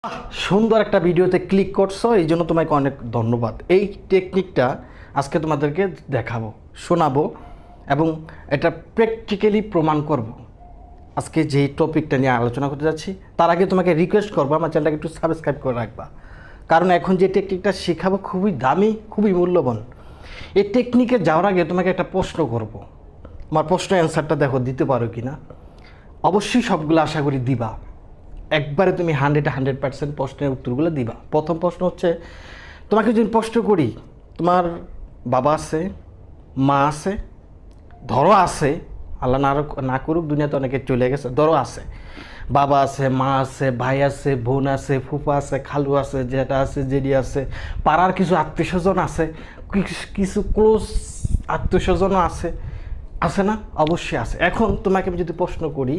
সুন্দর একটা ভিডিওতে ক্লিক করছো, এই জন্য তোমাকে অনেক ধন্যবাদ। এই টেকনিকটা আজকে তোমাদেরকে দেখাবো, শোনাবো এবং এটা প্র্যাকটিক্যালি প্রমাণ করব। আজকে যে টপিকটা নিয়ে আলোচনা করতে যাচ্ছি তার আগে তোমাকে রিকোয়েস্ট করবো আমার চ্যানেলটাকে একটু সাবস্ক্রাইব করে রাখবা, কারণ এখন যে টেকনিকটা শেখাবো খুবই দামি, খুবই মূল্যবান। এই টেকনিকে যাওয়ার আগে তোমাকে একটা প্রশ্ন করব, আমার প্রশ্ন অ্যান্সারটা দেখো দিতে পারো কি না। অবশ্যই সবগুলো আশা করি দিবা, একবারে তুমি 100% প্রশ্নের উত্তরগুলো দিবা। প্রথম প্রশ্ন হচ্ছে, তোমাকে যদি প্রশ্ন করি তোমার বাবা আছে, মা আছে, ধরো আছে, আল্লাহ না করুক দুনিয়াতে অনেকে চলে গেছে, ধরো আছে, বাবা আছে, মা আছে, ভাই আছে, বোন আছে, ফুফা আছে, খালু আছে, জেঠা আছে, জেডি আছে, পাড়ার কিছু আত্মীয় স্বজন আছে, কিছু ক্লোজ আত্মীয় স্বজনও আছে, আছে না? অবশ্যই আছে। এখন তোমাকে আমি যদি প্রশ্ন করি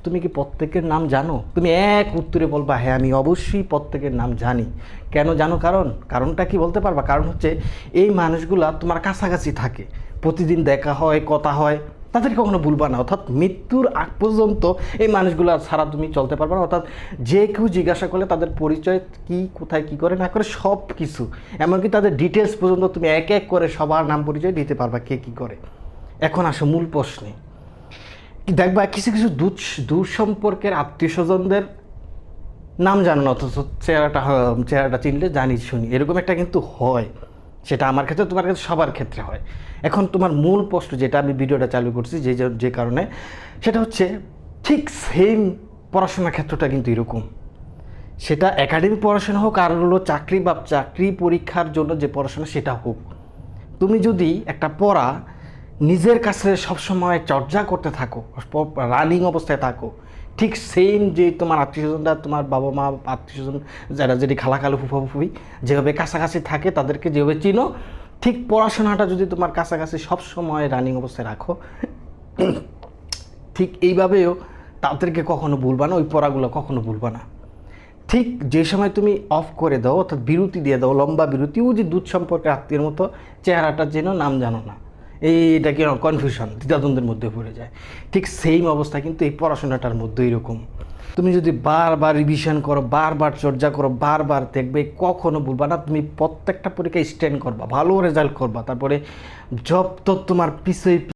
তুমি কি প্রত্যেকের নাম জানো, তুমি এক উত্তরে বলবা হ্যাঁ আমি অবশ্যই প্রত্যেকের নাম জানি। কেন জানো? কারণটা কি বলতে পারবা? কারণ হচ্ছে এই মানুষগুলা তোমার কাছাকাছি থাকে, প্রতিদিন দেখা হয়, কথা হয়, তাদের কখনো ভুলবা না। অর্থাৎ মৃত্যুর আগ পর্যন্ত এই মানুষগুলো ছাড়া তুমি চলতে পারবে না। অর্থাৎ যে কেউ জিজ্ঞাসা করলে তাদের পরিচয় কি, কোথায় কী করে না করে সব কিছু, এমনকি তাদের ডিটেলস পর্যন্ত তুমি এক এক করে সবার নাম পরিচয় দিতে পারবা কে কী করে। এখন আসো মূল প্রশ্নে। দেখবা কিছু কিছু দূর সম্পর্কের আত্মীয় স্বজনদের নাম জানো না, অথচ চেহারাটা চিনলে জানি শুনি, এরকম একটা কিন্তু হয়। সেটা আমার ক্ষেত্রে, তোমার ক্ষেত্রে, সবার ক্ষেত্রে হয়। এখন তোমার মূল প্রশ্ন যেটা আমি ভিডিওটা চালু করছি যে কারণে, সেটা হচ্ছে ঠিক সেম পড়াশোনার ক্ষেত্রটা কিন্তু এরকম। সেটা একাডেমিক পড়াশোনা হোক আর হলো চাকরি পরীক্ষার জন্য যে পড়াশোনা সেটা হোক, তুমি যদি একটা পড়া নিজের কাছে সবসময় চর্চা করতে থাকো, রানিং অবস্থায় থাকো, ঠিক সেম যে তোমার আত্মীয় স্বজনরা, তোমার বাবা মা, আত্মীয় স্বজন যারা যেটি খালা খালু ফুফা ফুফি যেভাবে কাছাকাছি থাকে তাদেরকে যেভাবে চিনো, ঠিক পড়াশোনাটা যদি তোমার কাছাকাছি সবসময় রানিং অবস্থায় রাখো, ঠিক এইভাবেও তাদেরকে কখনো ভুলবা না, ওই পড়াগুলো কখনো ভুলবা না। ঠিক যে সময় তুমি অফ করে দাও, অর্থাৎ বিরতি দিয়ে দাও, লম্বা বিরতি, ও যে দুধ সম্পর্কে আত্মীয়ের মতো চেহারাটা যেন নাম জানো না, এইটা কি কনফিউশন, দ্বিধাদ্বন্দ্বের মধ্যে পড়ে যায়। ঠিক সেম অবস্থা কিন্তু এই পড়াশোনাটার মধ্যে এরকম। তুমি যদি বারবার রিভিশন করো, বারবার চর্চা করো, বারবার দেখবে, কখনো ভুলবা না। তুমি প্রত্যেকটা পরীক্ষায় স্ট্যান্ড করবা, ভালো রেজাল্ট করবা, তারপরে জব তো তোমার পিছিয়ে